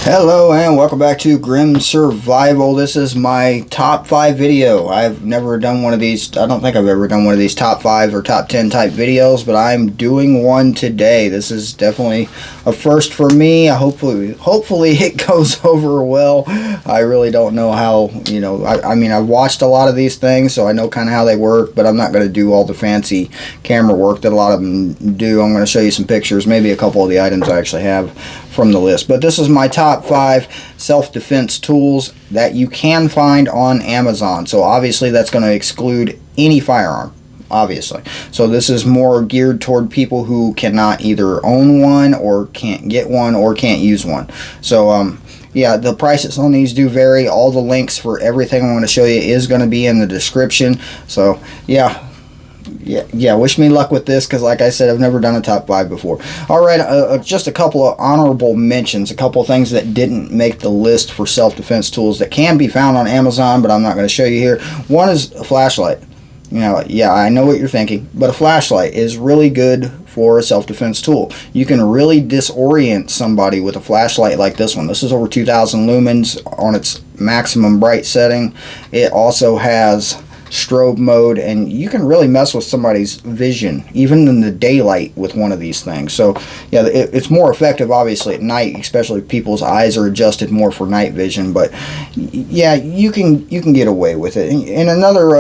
Hello and welcome back to Grim Survival. This is my top 5 video. I've never done one of these. I don't think I've ever done one of these top 5 or top 10 type videos, but I'm doing one today. This is definitely a first for me. Hopefully it goes over well. I really don't know how, I mean, I've watched a lot of these things, so I know kind of how they work, but I'm not going to do all the fancy camera work that a lot of them do. I'm going to show you some pictures, maybe a couple of the items I actually have from the list. But this is my top 5 self-defense tools that you can find on Amazon. So obviously that's going to exclude any firearm, obviously. So this is more geared toward people who cannot either own one or can't get one or can't use one. So yeah, the prices on these do vary. All the links for everything I'm going to show you is going to be in the description. So yeah, wish me luck with this, because like I said, I've never done a top 5 before. Alright, just a couple of honorable mentions, a couple of things that didn't make the list for self-defense tools that can be found on Amazon, but I'm not going to show you here. One is a flashlight. Yeah, I know what you're thinking, but a flashlight is really good for a self-defense tool. You can really disorient somebody with a flashlight like this one. This is over 2,000 lumens on its maximum bright setting. It also has strobe mode, and you can really mess with somebody's vision even in the daylight with one of these things. So yeah, it's more effective obviously at night, especially if people's eyes are adjusted more for night vision. But yeah, you can get away with it. And another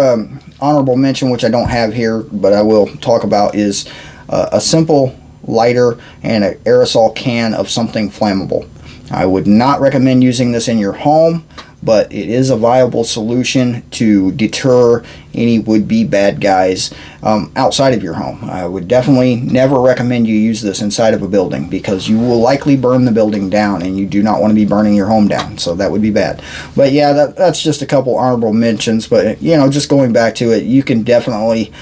honorable mention, which I don't have here but I will talk about, is a simple lighter and an aerosol can of something flammable. I would not recommend using this in your home, but it is a viable solution to deter any would-be bad guys outside of your home. I would definitely never recommend you use this inside of a building, because you will likely burn the building down, and you do not want to be burning your home down, so that would be bad. But yeah, that's just a couple honorable mentions. But just going back to it, you can definitely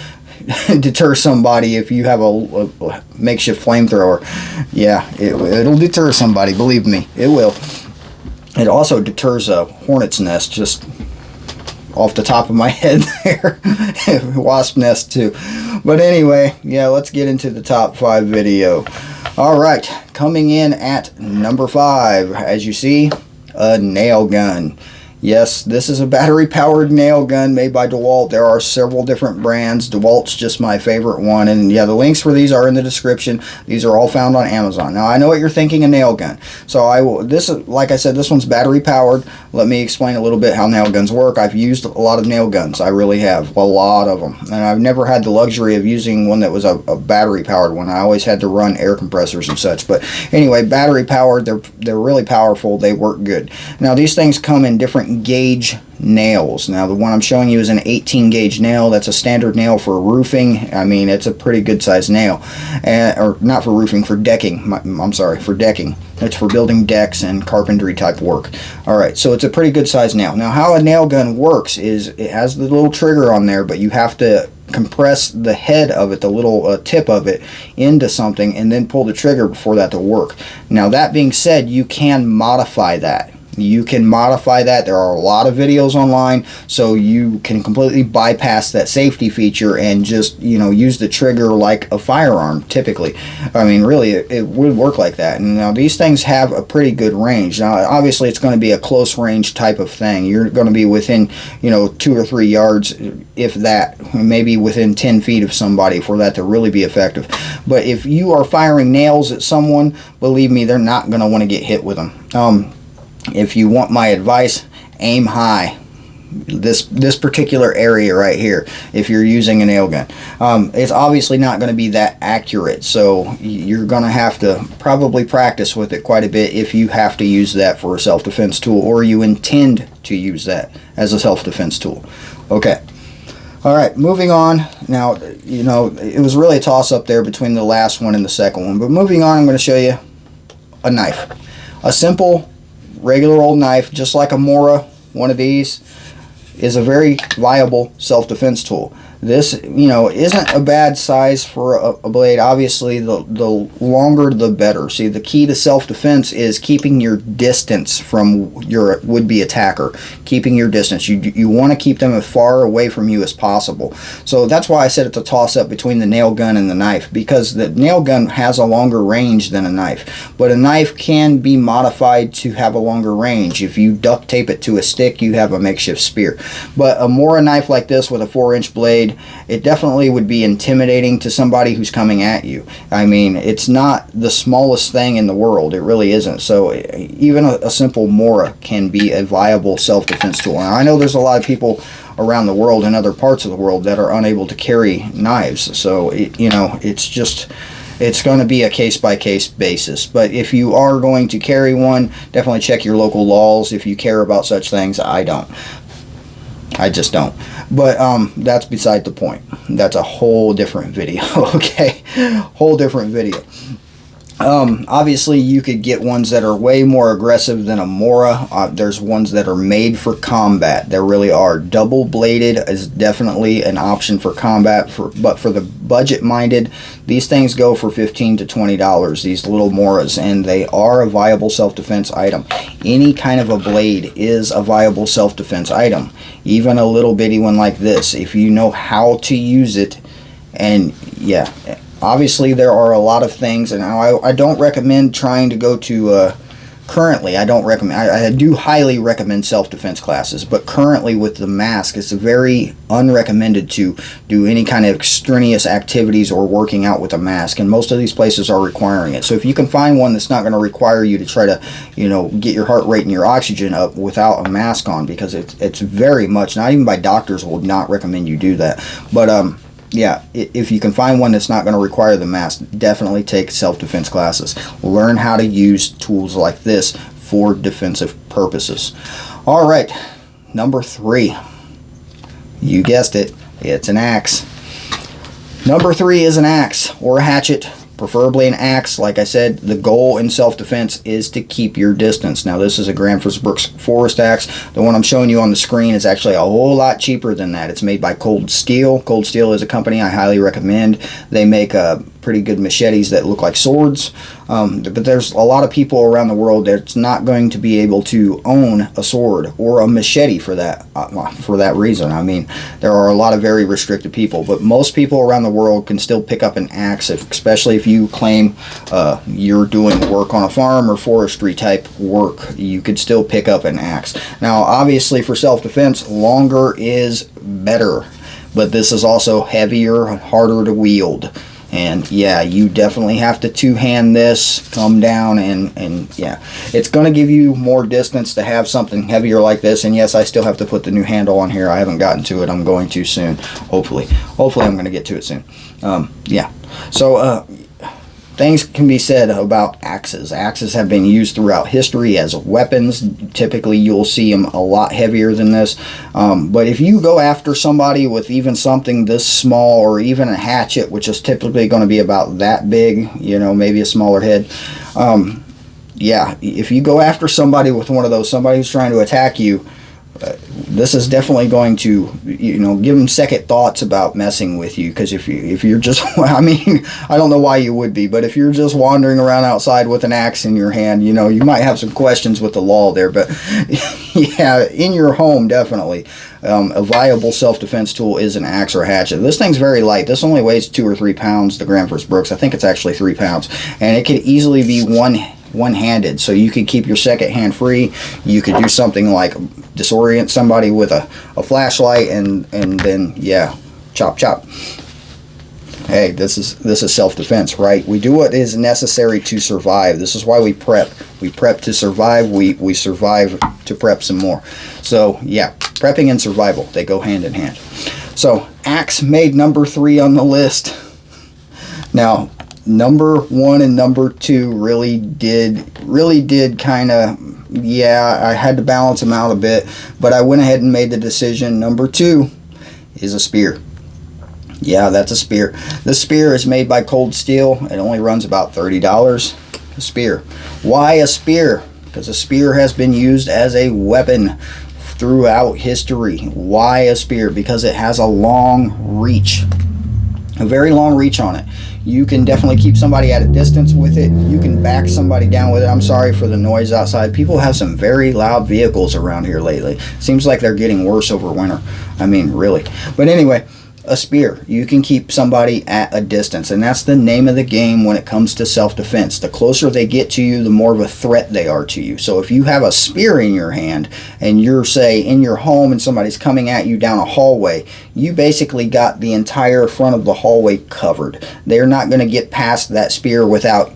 deter somebody if you have a makeshift flamethrower. Yeah, it'll deter somebody, believe me, it will. It also deters a hornet's nest, just off the top of my head there. Wasp nest too. But anyway, yeah, let's get into the top 5 video. Alright, coming in at number 5, as you see, a nail gun. Yes, this is a battery-powered nail gun made by DeWalt. There are several different brands. DeWalt's just my favorite one. And yeah, the links for these are in the description. These are all found on Amazon. Now, I know what you're thinking, a nail gun. So like I said, this one's battery-powered. Let me explain a little bit how nail guns work. I've used a lot of nail guns. I really have. A lot of them. And I've never had the luxury of using one that was a battery-powered one. I always had to run air compressors and such. But anyway, battery-powered, they're really powerful. They work good. Now, these things come in different gauge nails. Now the one I'm showing you is an 18 gauge nail. That's a standard nail for roofing. I mean, it's a pretty good sized nail. Or not for roofing, for decking. I'm sorry, for decking. It's for building decks and carpentry type work. Alright, so it's a pretty good sized nail. Now how a nail gun works is it has the little trigger on there, but you have to compress the head of it, the little tip of it, into something and then pull the trigger before that to work. Now that being said, you can modify that. You can modify that. There are a lot of videos online, so you can completely bypass that safety feature and just, use the trigger like a firearm typically. I mean, really, it would work like that. And now these things have a pretty good range. Now, obviously, it's going to be a close range type of thing. You're going to be within, 2 or 3 yards, if that, maybe within 10 feet of somebody for that to really be effective. But if you are firing nails at someone, believe me, they're not going to want to get hit with them. If you want my advice, aim high. This particular area right here, if you're using a nail gun. It's obviously not going to be that accurate, so you're going to have to probably practice with it quite a bit if you have to use that for a self-defense tool, or you intend to use that as a self-defense tool. Okay. Alright, moving on. Now, it was really a toss-up there between the last one and the second one, but moving on, I'm going to show you a knife. A simple regular old knife, just like a Mora. One of these is a very viable self-defense tool. This, you know, isn't a bad size for a blade. Obviously, the longer the better. See, the key to self-defense is keeping your distance from your would-be attacker. Keeping your distance. You want to keep them as far away from you as possible. So that's why I said it's a toss-up between the nail gun and the knife, because the nail gun has a longer range than a knife. But a knife can be modified to have a longer range. If you duct tape it to a stick, you have a makeshift spear. But a Mora knife like this with a 4-inch blade, it definitely would be intimidating to somebody who's coming at you. I mean, it's not the smallest thing in the world. It really isn't. So even a simple Mora can be a viable self-defense tool. Now, I know there's a lot of people around the world and other parts of the world that are unable to carry knives. So, you know, it's going to be a case-by-case basis. But if you are going to carry one, definitely check your local laws if you care about such things. I don't. I just don't. But that's beside the point. That's a whole different video. Okay, whole different video. Obviously, you could get ones that are way more aggressive than a Mora. There's ones that are made for combat. There really are. Double-bladed is definitely an option for combat. But for the budget-minded, these things go for $15 to $20, these little Moras, and they are a viable self-defense item. Any kind of a blade is a viable self-defense item. Even a little bitty one like this, if you know how to use it. And yeah, obviously there are a lot of things, and I don't recommend trying to go to currently I don't recommend, I do highly recommend self-defense classes, but currently with the mask, it's very unrecommended to do any kind of extraneous activities or working out with a mask, and most of these places are requiring it. So if you can find one that's not going to require you to try to, you know, get your heart rate and your oxygen up without a mask on, because it's very much, not even by doctors will not recommend you do that. But yeah, if you can find one that's not going to require the mask, definitely take self-defense classes. Learn how to use tools like this for defensive purposes. All right, number 3. You guessed it, it's an axe. Number 3 is an axe or a hatchet. Preferably an axe. Like I said, the goal in self-defense is to keep your distance. Now, this is a Brooks Forest axe. The one I'm showing you on the screen is actually a whole lot cheaper than that. It's made by Cold Steel. Cold Steel is a company I highly recommend. They make pretty good machetes that look like swords. But there's a lot of people around the world that's not going to be able to own a sword or a machete for that reason. I mean, there are a lot of very restricted people, but most people around the world can still pick up an axe, especially if you claim you're doing work on a farm or forestry type work. You could still pick up an axe. Now, obviously, for self-defense, longer is better, but this is also heavier, harder to wield. And yeah, you definitely have to two-hand this, come down, and yeah, it's going to give you more distance to have something heavier like this. And yes, I still have to put the new handle on here. I haven't gotten to it. I'm going to soon, hopefully I'm going to get to it soon. Yeah, so things can be said about axes. Axes have been used throughout history as weapons. Typically, you'll see them a lot heavier than this. But if you go after somebody with even something this small, or even a hatchet, which is typically going to be about that big, you know, maybe a smaller head, yeah, if you go after somebody with one of those, somebody who's trying to attack you, this is definitely going to, you know, give them second thoughts about messing with you. Because if you're just, I mean, I don't know why you would be, but if you're just wandering around outside with an axe in your hand, you know, you might have some questions with the law there. But yeah, in your home, definitely a viable self-defense tool is an axe or a hatchet. This thing's very light. This only weighs 2 or 3 pounds. The Brooks, I think it's actually 3 pounds, and it could easily be one-handed, so you could keep your second hand free. You could do something like disorient somebody with a flashlight, and then yeah, chop. Hey, this is self-defense, right? We do what is necessary to survive. This is why we prep. We prep to survive. We survive to prep some more. So yeah, prepping and survival, they go hand in hand. So axe made number 3 on the list. Now, number 1 and number 2 really did kind of, yeah, I had to balance them out a bit, but I went ahead and made the decision. Number 2 is a spear. Yeah, that's a spear. This spear is made by Cold Steel. It only runs about $30 a spear. Why a spear? Because a spear has been used as a weapon throughout history. Why a spear? Because it has a long reach, a very long reach on it. You can definitely keep somebody at a distance with it. You can back somebody down with it. I'm sorry for the noise outside. People have some very loud vehicles around here lately. Seems like they're getting worse over winter. I mean, really. But anyway, a spear. You can keep somebody at a distance, and that's the name of the game when it comes to self-defense. The closer they get to you, the more of a threat they are to you. So if you have a spear in your hand and you're, say, in your home and somebody's coming at you down a hallway, you basically got the entire front of the hallway covered. They're not going to get past that spear without,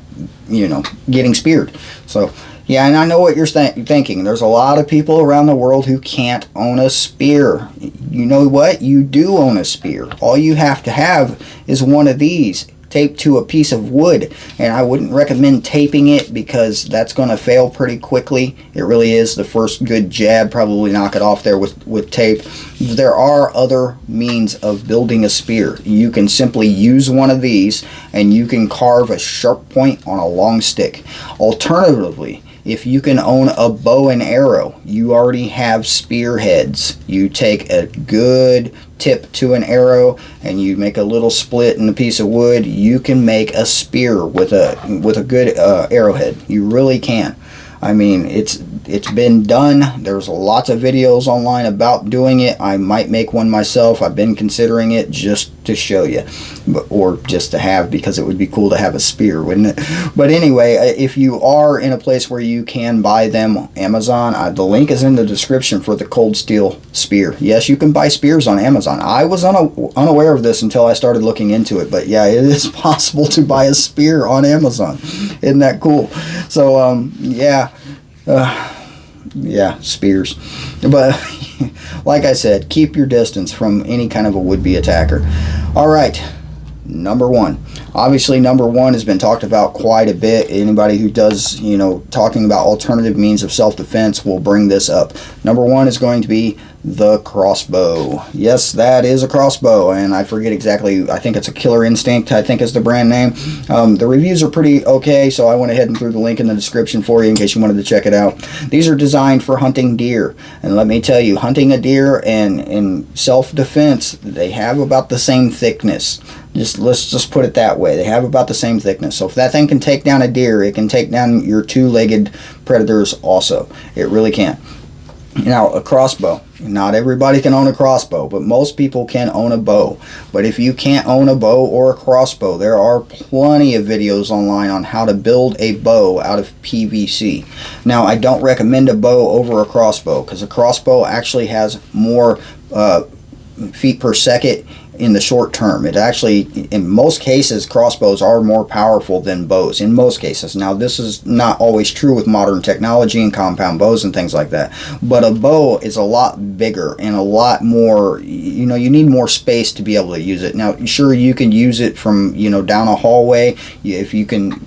you know, getting speared. So yeah, and I know what you're thinking. There's a lot of people around the world who can't own a spear. You know what? You do own a spear. All you have to have is one of these taped to a piece of wood. And I wouldn't recommend taping it because that's going to fail pretty quickly. It really is. The first good jab, probably knock it off there with tape. There are other means of building a spear. You can simply use one of these and you can carve a sharp point on a long stick. Alternatively, if you can own a bow and arrow, you already have spearheads. You take a good tip to an arrow and you make a little split in a piece of wood. You can make a spear with a good arrowhead. You really can. I mean, it's been done. There's lots of videos online about doing it. I might make one myself. I've been considering it just to show you, or just to have, because it would be cool to have a spear, wouldn't it? But anyway, if you are in a place where you can buy them on Amazon, the link is in the description for the cold steel spear. Yes, you can buy spears on Amazon. I was unaware of this until I started looking into it, but yeah, it is possible to buy a spear on Amazon. Isn't that cool? So yeah, spears. But like I said, keep your distance from any kind of a would-be attacker. All right, number one. Obviously, number one has been talked about quite a bit. Anybody who does, you know, talking about alternative means of self-defense will bring this up. Number one is going to be the crossbow. Yes, that is a crossbow, and I forget exactly. I think it's a Killer Instinct, I think is the brand name. The reviews are pretty okay, so I went ahead and threw the link in the description for you in case you wanted to check it out. These are designed for hunting deer, and let me tell you, hunting a deer and self-defense, they have about the same thickness. Let's just put it that way. They have about the same thickness. So if that thing can take down a deer, it can take down your two-legged predators also. It really can. Now, a crossbow. Not everybody can own a crossbow, but most people can own a bow. But if you can't own a bow or a crossbow, there are plenty of videos online on how to build a bow out of PVC. Now, I don't recommend a bow over a crossbow because a crossbow actually has more feet per second in the short term. It actually, in most cases, crossbows are more powerful than bows, in most cases. Now, this is not always true with modern technology and compound bows and things like that, but a bow is a lot bigger and a lot more, you know, you need more space to be able to use it. Now, sure, you can use it from, you know, down a hallway if you can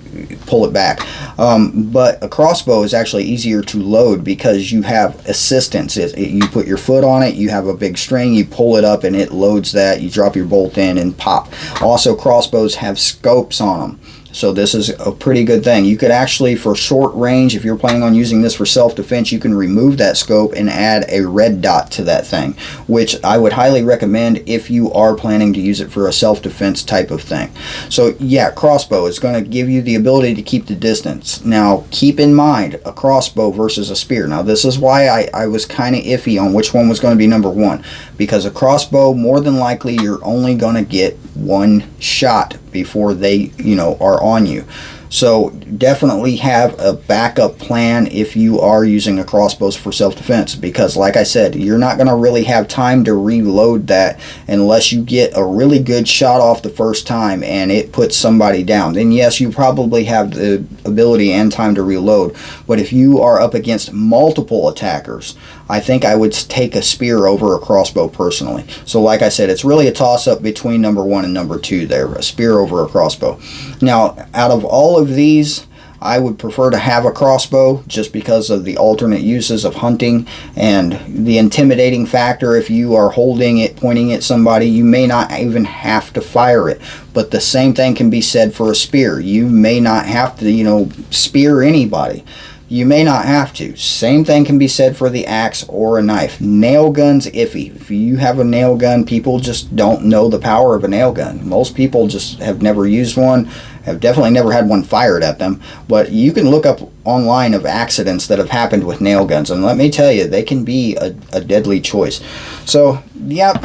pull it back, but a crossbow is actually easier to load because you have assistance. You put your foot on it, you have a big string, you pull it up and it loads that. You drop your bolt in and pop. Also, crossbows have scopes on them, so this is a pretty good thing. You could actually, for short range, if you're planning on using this for self-defense, you can remove that scope and add a red dot to that thing, which I would highly recommend if you are planning to use it for a self-defense type of thing. So yeah, crossbow is going to give you the ability to keep the distance. Now, keep in mind, a crossbow versus a spear. Now, this is why I was kind of iffy on which one was going to be number one, because a crossbow, more than likely, you're only going to get one shot before they, you know, are on you. So definitely have a backup plan if you are using a crossbow for self-defense, because like I said, you're not going to really have time to reload that unless you get a really good shot off the first time and it puts somebody down. Then yes, you probably have the ability and time to reload. But if you are up against multiple attackers, I think I would take a spear over a crossbow personally. So like I said, it's really a toss-up between number one and number two there, a spear over a crossbow. Now, out of all of these, I would prefer to have a crossbow just because of the alternate uses of hunting and the intimidating factor. If you are holding it, pointing at somebody, you may not even have to fire it. But the same thing can be said for a spear. You may not have to, you know, spear anybody. you may not have to. Same thing can be said for the axe or a knife. Nail gun's iffy. If you have a nail gun, people just don't know the power of a nail gun. Most people just have never used one, have definitely never had one fired at them. But you can look up online of accidents that have happened with nail guns, and let me tell you, they can be a deadly choice. So, yep.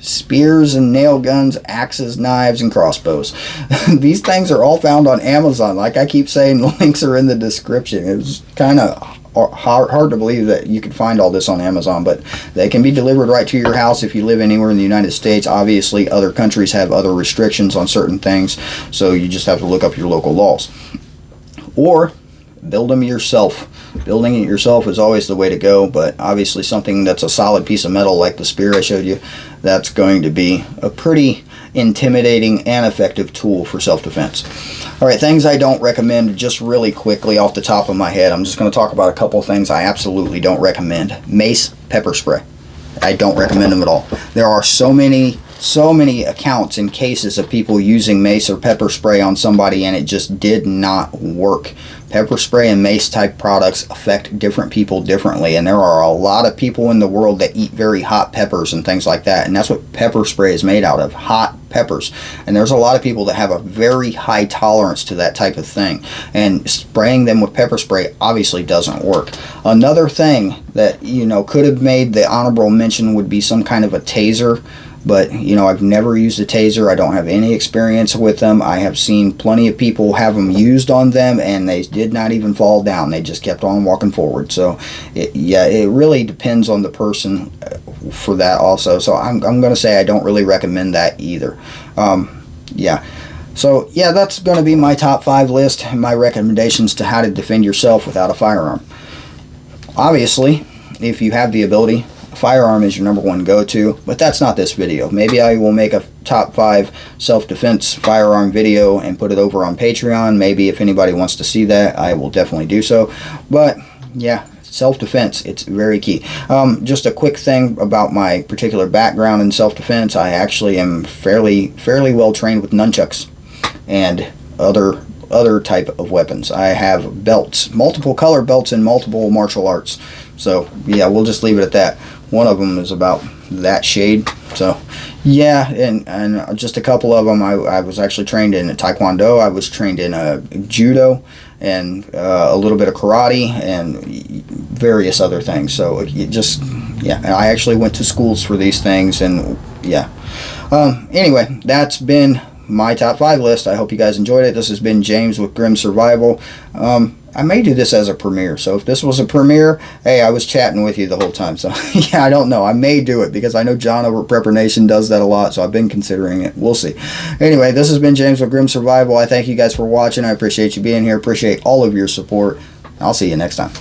Spears and nail guns, axes, knives, and crossbows. These things are all found on Amazon. Like I keep saying, the links are in the description. It's kind of hard to believe that you could find all this on Amazon, but they can be delivered right to your house if you live anywhere in the United States. Obviously, other countries have other restrictions on certain things, so you just have to look up your local laws. Or build them yourself. Building it yourself is always the way to go, but obviously something that's a solid piece of metal like the spear I showed you, that's going to be a pretty intimidating and effective tool for self-defense. Alright, things I don't recommend, just really quickly off the top of my head. I'm just going to talk about a couple things I absolutely don't recommend. Mace, pepper spray. I don't recommend them at all. There are so many accounts and cases of people using mace or pepper spray on somebody and it just did not work. Pepper spray and mace type products affect different people differently, and there are a lot of people in the world that eat very hot peppers and things like that, and that's what pepper spray is made out of, hot peppers. And there's a lot of people that have a very high tolerance to that type of thing, and spraying them with pepper spray obviously doesn't work. Another thing that, you know, could have made the honorable mention would be some kind of a taser. But, you know, I've never used a taser. I don't have any experience with them. I have seen plenty of people have them used on them, and they did not even fall down. They just kept on walking forward. So, it really depends on the person for that also. So, I'm going to say I don't really recommend that either. Yeah. So, yeah, that's going to be my top 5 list and my recommendations to how to defend yourself without a firearm. Obviously, if you have the ability, firearm is your number one go-to, but that's not this video. Maybe I will make a top 5 self-defense firearm video and put it over on Patreon. Maybe if anybody wants to see that, I will definitely do so. But yeah, self-defense, it's very key. Just a quick thing about my particular background in self-defense. I actually am fairly well trained with nunchucks and other type of weapons. I have belts, multiple color belts in multiple martial arts. So yeah, we'll just leave it at that. One of them is about that shade. So yeah, and just a couple of them. I was actually trained in Taekwondo. I was trained in Judo and a little bit of karate and various other things. So yeah, I actually went to schools for these things, and yeah. Anyway, that's been my top 5 list. I hope you guys enjoyed it. This has been James with Grim Survival. I may do this as a premiere, so if this was a premiere, hey, I was chatting with you the whole time, so yeah, I don't know. I may do it because I know John over at Prepper Nation does that a lot, so I've been considering it. We'll see. Anyway, this has been James with Grim Survival. I thank you guys for watching. I appreciate you being here. Appreciate all of your support. I'll see you next time.